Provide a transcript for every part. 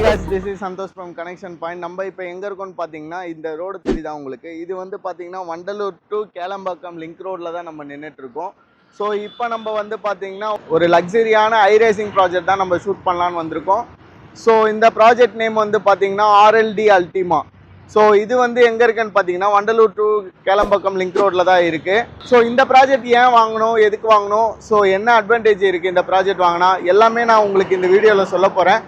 Hi guys, this is Santosh from Connection Point. நம்ம இப்போ எங்க இருக்கோம்னு பாத்தீங்கன்னா இந்த ரோடு தெரியுதா உங்களுக்கு. இது வந்து பாத்தீங்கன்னா வண்டலூர் டு கேளம்பாக்கம் லிங்க் ரோட்ல தான் நம்ம நின்னுட்டு இருக்கோம். ஸோ இப்போ நம்ம வந்து பாத்தீங்கன்னா ஒரு லக்ஸரியான ஐ ரேசிங் ப்ராஜெக்ட் தான் நம்ம ஷூட் பண்ணலான்னு வந்திருக்கோம். ஸோ இந்த ப்ராஜெக்ட் நேம் வந்து பாத்தீங்கன்னா RLD Ultima. ஸோ இது வந்து எங்கே இருக்குன்னு பார்த்தீங்கன்னா வண்டலூர் டு கேளம்பாக்கம் லிங்க் ரோட்டில் தான் இருக்குது. ஸோ இந்த ப்ராஜெக்ட் ஏன் வாங்கணும், எதுக்கு வாங்கணும், ஸோ என்ன அட்வான்டேஜ் இருக்குது இந்த ப்ராஜெக்ட் வாங்கினா எல்லாமே நான் உங்களுக்கு இந்த வீடியோவில் சொல்ல போகிறேன்.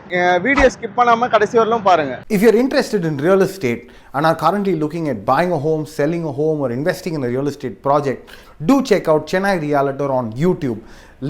வீடியோ ஸ்கிப் பண்ணாமல் கடைசி வரலும் பாருங்கள். If you're interested in real estate and are currently looking at buying a home, selling a home or investing in a real estate project, do check out Chennai Realtor on YouTube.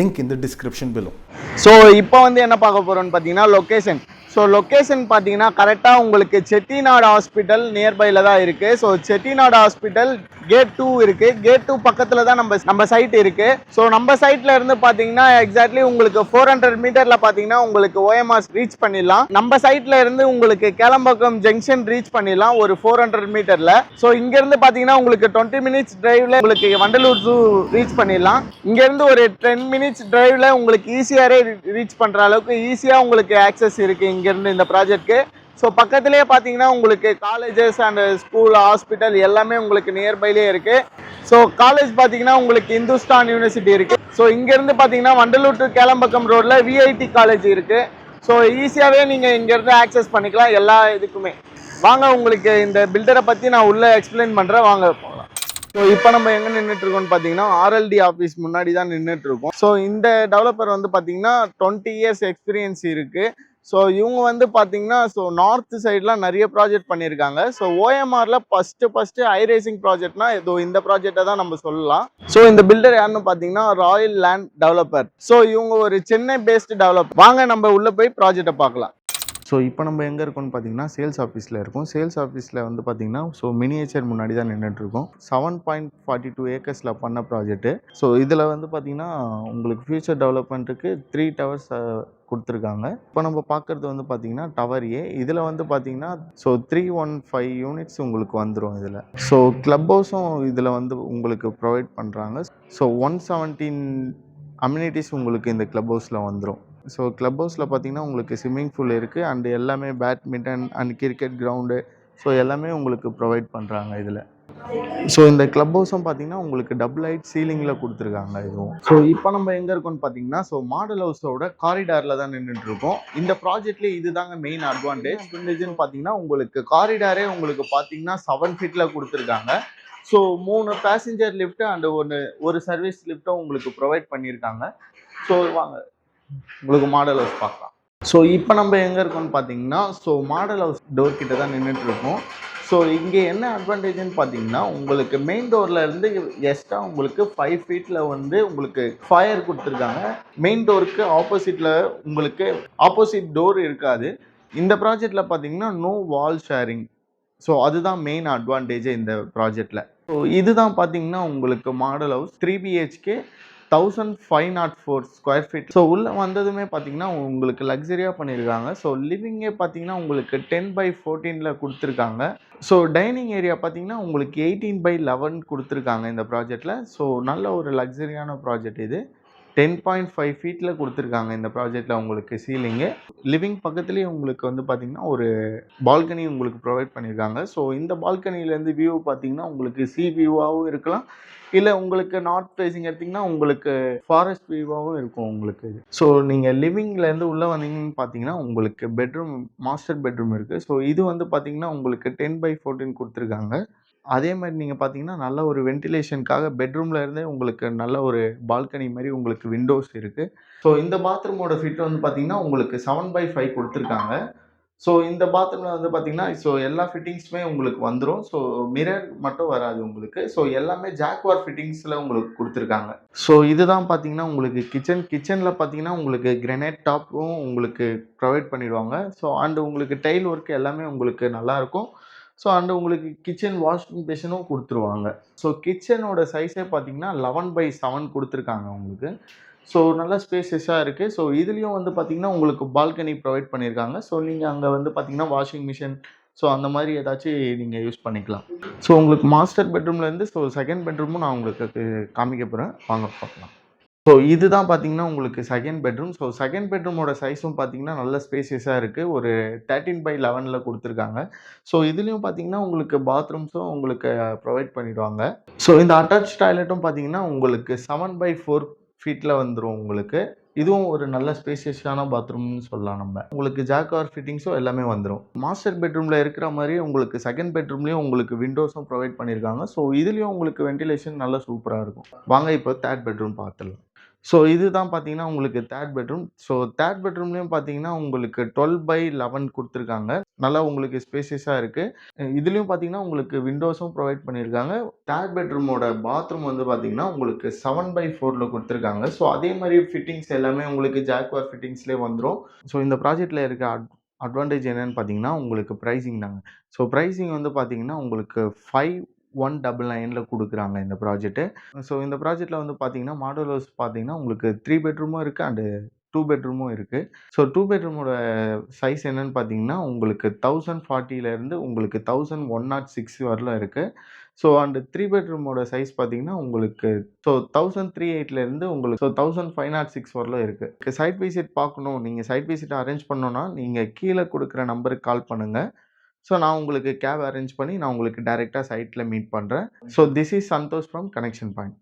Link in the description below. So இப்போ வந்து என்ன பார்க்க போகிறோம்னு பார்த்தீங்கன்னா location. So location பார்த்தீங்கன்னா கரெக்டாக உங்களுக்கு Chettinad hospital நியர்பையில் தான் இருக்குது. ஸோ செட்டிநாடு ஹாஸ்பிட்டல் கேட் 2 இருக்குது. கேட் 2 பக்கத்தில் தான் நம்ம சைட் இருக்குது. ஸோ நம்ம சைட்டில் இருந்து பார்த்தீங்கன்னா எக்ஸாக்ட்லி உங்களுக்கு 400 மீட்டரில் பார்த்தீங்கன்னா உங்களுக்கு OMR ரீச் பண்ணிடலாம். நம்ம சைட்டில் இருந்து உங்களுக்கு கேளம்பாக்கம் ஜங்ஷன் ரீச் பண்ணிடலாம் ஒரு 400 மீட்டரில். ஸோ இங்கேருந்து பார்த்தீங்கன்னா உங்களுக்கு 20 மினிட்ஸ் டிரைவில் உங்களுக்கு வண்டலூர் ஜூ ரீச் பண்ணிடலாம். இங்கேருந்து ஒரு 10 மினிட்ஸ் டிரைவில் உங்களுக்கு ஈஸியாகவே ரீச் பண்ணுற அளவுக்கு ஈஸியாக உங்களுக்கு ஆக்சஸ் இருக்குது இங்கேருந்து இந்த ப்ராஜெக்ட்க்கு. ஸோ பக்கத்துலேயே பார்த்தீங்கன்னா உங்களுக்கு காலேஜஸ் அண்ட் ஸ்கூல், ஹாஸ்பிட்டல் எல்லாமே உங்களுக்கு நியர்பைலே இருக்குது. ஸோ காலேஜ் பார்த்தீங்கன்னா உங்களுக்கு இந்துஸ்தான் யூனிவர்சிட்டி இருக்குது. ஸோ இங்கேருந்து பார்த்தீங்கன்னா வண்டலூர் டு கேளம்பாக்கம் ரோடில் VIT காலேஜ் இருக்குது. ஸோ ஈஸியாகவே நீங்கள் இங்கேருந்து ஆக்சஸ் பண்ணிக்கலாம் எல்லா இதுக்குமே. வாங்க உங்களுக்கு இந்த பில்டரை பற்றி நான் உள்ளே எக்ஸ்பிளைன் பண்ணுறேன், வாங்க போகலாம். ஸோ இப்போ நம்ம எங்கே நின்றுட்டு இருக்கோம்னு பார்த்தீங்கன்னா RLD ஆஃபீஸ் முன்னாடி தான் நின்றுட்டு இருக்கோம். ஸோ இந்த டெவலப்பர் வந்து பார்த்தீங்கன்னா 20 இயர்ஸ் எக்ஸ்பீரியன்ஸ் இருக்குது. ஸோ இவங்க வந்து பார்த்தீங்கன்னா நார்த் சைட்லாம் நிறைய ப்ராஜெக்ட் பண்ணியிருக்காங்க. ஸோ OMRல ஃபஸ்ட்டு ஐ ரேசிங் ப்ராஜெக்ட்னா ஏதோ இந்த ப்ராஜெக்டை தான் நம்ம சொல்லலாம். ஸோ இந்த பில்டர் யாருன்னு பார்த்தீங்கன்னா ராயல் லேண்ட் டெவலப்பர். ஸோ இவங்க ஒரு சென்னை பேஸ்டு டெவலப்பர். வாங்க நம்ம உள்ளே போய் ப்ராஜெக்டை பார்க்கலாம். ஸோ இப்போ நம்ம எங்கே இருக்கோம்னு பார்த்தீங்கன்னா சேல்ஸ் ஆஃபீஸில் இருக்கும். சேல்ஸ் ஆஃபீஸில் வந்து பார்த்தீங்கன்னா மினியேச்சர் முன்னாடி தான் நின்றுட்டுருக்கோம். 7.42 ஏக்கர்ஸில் பண்ண ப்ராஜெக்ட்டு. ஸோ இதில் வந்து பார்த்தீங்கன்னா உங்களுக்கு ஃபியூச்சர் டெவலப்மெண்ட்டுக்கு 3 டவர்ஸ் கொடுத்துருக்காங்க. இப்போ நம்ம பார்க்குறது வந்து பார்த்தீங்கன்னா டவர் A. இதில் வந்து பார்த்தீங்கன்னா 315 யூனிட்ஸ் உங்களுக்கு வந்துடும் இதில். ஸோ கிளப் ஹவுஸும் இதில் வந்து உங்களுக்கு ப்ரொவைட் பண்ணுறாங்க. ஸோ 117 அம்யூனிட்டிஸ் உங்களுக்கு இந்த கிளப் ஹவுஸில் வந்துடும். ஸோ கிளப் ஹவுஸில் பார்த்தீங்கன்னா உங்களுக்கு ஸ்விம்மிங் பூல் இருக்குது அண்ட் எல்லாமே badminton and cricket ground so எல்லாமே உங்களுக்கு ப்ரொவைட் பண்ணுறாங்க இதில். ஸோ இந்த கிளப் ஹவுஸும் பார்த்தீங்கன்னா உங்களுக்கு டபுள் ஹைட் சீலிங்கில் கொடுத்துருக்காங்க இதுவும். ஸோ இப்போ நம்ம எங்கே இருக்கோம்னு பார்த்தீங்கன்னா மாடல் ஹவுஸோட காரிடாரில் தான் நின்றுட்டு இருக்கோம். இந்த ப்ராஜெக்ட்லேயே இதுதாங்க மெயின் அட்வான்டேஜ்னு பார்த்தீங்கன்னா உங்களுக்கு காரிடாரே உங்களுக்கு பார்த்தீங்கன்னா 7 ஃபீட்டில் கொடுத்துருக்காங்க. ஸோ 3 பேசஞ்சர் லிஃப்ட்டு அண்ட் ஒரு சர்வீஸ் லிஃப்ட்டும் உங்களுக்கு ப்ரொவைட் பண்ணியிருக்காங்க. ஸோ வாங்க உங்களுக்கு மாடல் ஹவுஸ் பார்க்கலாம். ஸோ இப்போ நம்ம எங்கே இருக்கோம்னு பார்த்தீங்கன்னா மாடல் ஹவுஸ் டோர் கிட்ட தான் நின்றுட்டு இருக்கோம். ஸோ இங்கே என்ன அட்வான்டேஜ்னு பார்த்தீங்கன்னா உங்களுக்கு மெயின் டோரில் இருந்து எக்ஸ்ட்ரா உங்களுக்கு 5 ஃபீட்டில் வந்து உங்களுக்கு ஃபயர் கொடுத்துருக்காங்க. மெயின் டோருக்கு ஆப்போசிட்டில் உங்களுக்கு ஆப்போசிட் டோர் இருக்காது. இந்த ப்ராஜெக்டில் பார்த்தீங்கன்னா நோ வால் ஷேரிங். ஸோ அதுதான் மெயின் அட்வான்டேஜே இந்த ப்ராஜெக்டில். ஸோ இதுதான் பார்த்தீங்கன்னா உங்களுக்கு model house 3 BHK 1504 square feet. So உள்ளே வந்ததுமே பார்த்தீங்கன்னா உங்களுக்கு லக்ஸரியாக பண்ணியிருக்காங்க. ஸோ லிவிங்கே பார்த்தீங்கன்னா உங்களுக்கு 10/14 கொடுத்துருக்காங்க. ஸோ டைனிங் ஏரியா பார்த்தீங்கன்னா உங்களுக்கு 18/11 கொடுத்துருக்காங்க இந்த ப்ராஜெக்டில். ஸோ நல்ல ஒரு லக்ஸரியான ப்ராஜெக்ட் இது. 10.5 ஃபீட்டில் கொடுத்துருக்காங்க இந்த ப்ராஜெக்டில் உங்களுக்கு சீலிங்கு. லிவிங் பக்கத்துலேயே உங்களுக்கு வந்து பார்த்தீங்கன்னா ஒரு பால்கனி உங்களுக்கு ப்ரொவைட் பண்ணியிருக்காங்க. ஸோ இந்த பால்கனிலேருந்து வியூ பார்த்தீங்கன்னா உங்களுக்கு சி வியூவாகவும் இருக்கலாம், இல்லை உங்களுக்கு நார்த் ஃபேஸிங் எடுத்திங்கன்னா உங்களுக்கு ஃபாரஸ்ட் வியூவாகவும் இருக்கும் உங்களுக்கு. ஸோ நீங்கள் லிவிங்லேருந்து உள்ளே வந்தீங்கன்னு பார்த்தீங்கன்னா உங்களுக்கு பெட்ரூம், மாஸ்டர் பெட்ரூம் இருக்குது. ஸோ இது வந்து பார்த்தீங்கன்னா உங்களுக்கு 10/14 கொடுத்துருக்காங்க. அதே மாதிரி நீங்கள் பார்த்தீங்கன்னா நல்ல ஒரு வென்டிலேஷனுக்காக பெட்ரூமில் இருந்தே உங்களுக்கு நல்ல ஒரு பால்கனி மாதிரி உங்களுக்கு விண்டோஸ் இருக்குது. ஸோ இந்த பாத்ரூமோட ஃபிட் வந்து பார்த்தீங்கன்னா உங்களுக்கு 7/5 கொடுத்துருக்காங்க. ஸோ இந்த பாத்ரூமில் வந்து பார்த்தீங்கன்னா எல்லா ஃபிட்டிங்ஸுமே உங்களுக்கு வந்துடும். ஸோ மிரர் மட்டும் வராது உங்களுக்கு. ஸோ எல்லாமே ஜாக்வார் ஃபிட்டிங்ஸில் உங்களுக்கு கொடுத்துருக்காங்க. ஸோ இதுதான் பார்த்தீங்கன்னா உங்களுக்கு கிச்சனில் பார்த்தீங்கன்னா உங்களுக்கு கிரானைட் டாப்பும் உங்களுக்கு ப்ரொவைட் பண்ணிடுவாங்க. ஸோ அண்டு உங்களுக்கு டைல் ஒர்க் எல்லாமே உங்களுக்கு நல்லாயிருக்கும். ஸோ அண்டு உங்களுக்கு கிச்சன் வாஷிங் பேஷனும் கொடுத்துருவாங்க. ஸோ கிச்சனோட சைஸே பார்த்தீங்கன்னா 11/7 கொடுத்துருக்காங்க உங்களுக்கு. ஸோ நல்லா ஸ்பேசியஸாக இருக்குது. ஸோ இதுலேயும் வந்து பார்த்தீங்கன்னா உங்களுக்கு பால்கனி ப்ரொவைட் பண்ணியிருக்காங்க. ஸோ நீங்கள் அங்கே வந்து பார்த்தீங்கன்னா வாஷிங் மிஷின் அந்த மாதிரி ஏதாச்சும் நீங்கள் யூஸ் பண்ணிக்கலாம். ஸோ உங்களுக்கு மாஸ்டர் பெட்ரூம்லேருந்து செகண்ட் பெட்ரூமும் நான் உங்களுக்கு காமிக்க போகிறேன், வாங்க பார்க்கலாம். ஸோ இதுதான் பார்த்தீங்கன்னா உங்களுக்கு செகண்ட் பெட்ரூம். ஸோ செகண்ட் பெட்ரூமோட சைஸும் பார்த்தீங்கன்னா நல்ல ஸ்பேசியஸா இருக்கு. ஒரு 13/11ல குடுத்துருக்காங்க. ஸோ இதுலயும் பார்த்தீங்கன்னா உங்களுக்கு பாத்ரூம்ஸும் உங்களுக்கு ப்ரொவைட் பண்ணிடுவாங்க. ஸோ இந்த அட்டாச் டாய்லெட்டும் பார்த்தீங்கன்னா உங்களுக்கு 7/4 ஃபீட்ல வந்துரும் உங்களுக்கு. இதுவும் ஒரு நல்ல ஸ்பேசியஸான பாத்ரூம்னு சொல்லலாம் நம்ம. உங்களுக்கு ஜாக்வார் ஃபிட்டிங்ஸும் எல்லாமே வந்துரும். மாஸ்டர் பெட்ரூம்ல இருக்கிற மாரியே உங்களுக்கு செகண்ட் பெட்ரூம்லயும் உங்களுக்கு விண்டோஸும் ப்ரொவைட் பண்ணியிருக்காங்க. ஸோ இதுலயும் உங்களுக்கு வென்டிலேஷன் நல்லா சூப்பரா இருக்கும். வாங்க இப்போ 3 பெட்ரூம் பார்த்துடலாம். ஸோ இதுதான் பார்த்தீங்கன்னா உங்களுக்கு 3 பெட்ரூம். ஸோ 3 பெட்ரூம்லயும் பார்த்தீங்கன்னா உங்களுக்கு 12/11 குடுத்துருக்காங்க. நல்லா உங்களுக்கு ஸ்பேசியஸா இருக்கு. இதுலயும் பார்த்தீங்கன்னா உங்களுக்கு விண்டோஸும் ப்ரொவைட் பண்ணியிருக்காங்க. 3 பெட்ரூமோட பாத்ரூம் வந்து பார்த்தீங்கன்னா உங்களுக்கு 7/4ல குடுத்துருக்காங்க. ஸோ அதே மாரி ஃபிட்டிங்ஸ் எல்லாமே உங்களுக்கு ஜாக்வார் ஃபிட்டிங்ஸ்லயே வந்துரும். ஸோ இந்த ப்ராஜெக்ட்ல இருக்க அட்வான்டேஜ் என்னன்னு பார்த்தீங்கன்னா உங்களுக்கு பிரைசிங் தாங்க. ஸோ பிரைசிங் வந்து பார்த்தீங்கன்னா உங்களுக்கு 5199ல குடுக்குறாங்க இந்த ப்ராஜெக்ட். ஸோ இந்த ப்ராஜெக்ட்ல வந்து பார்த்தீங்கன்னா, மாடுலர் ஹவுஸ் பார்த்தீங்கன்னா, உங்களுக்கு 3 பெட்ரூமும் இருக்கு அண்ட் 2 பெட்ரூமும் இருக்கு. ஸோ 2 பெட்ரூமோட சைஸ் என்னன்னு பார்த்தீங்கன்னா, உங்களுக்கு 1040லேருந்து உங்களுக்கு 1106 வரலும் இருக்கு. ஸோ அண்ட் 3 பெட்ரூமோட சைஸ் பார்த்தீங்கன்னா, உங்களுக்கு 1038லேருந்து உங்களுக்கு 1506 வரலும் இருக்கு. சைட் விசிட் பார்க்கணும், நீங்க சைட் விசிட் அரேஞ்ச் பண்ணணும்னா, நீங்க கீழ குடுக்குற நம்பருக்கு கால் பண்ணுங்க. ஸோ நான் உங்களுக்கு கேப் அரேஞ்ச் பண்ணி நான் உங்களுக்கு டைரக்ட்டா சைட்ல மீட் பண்றேன். So this is Santosh from connection point.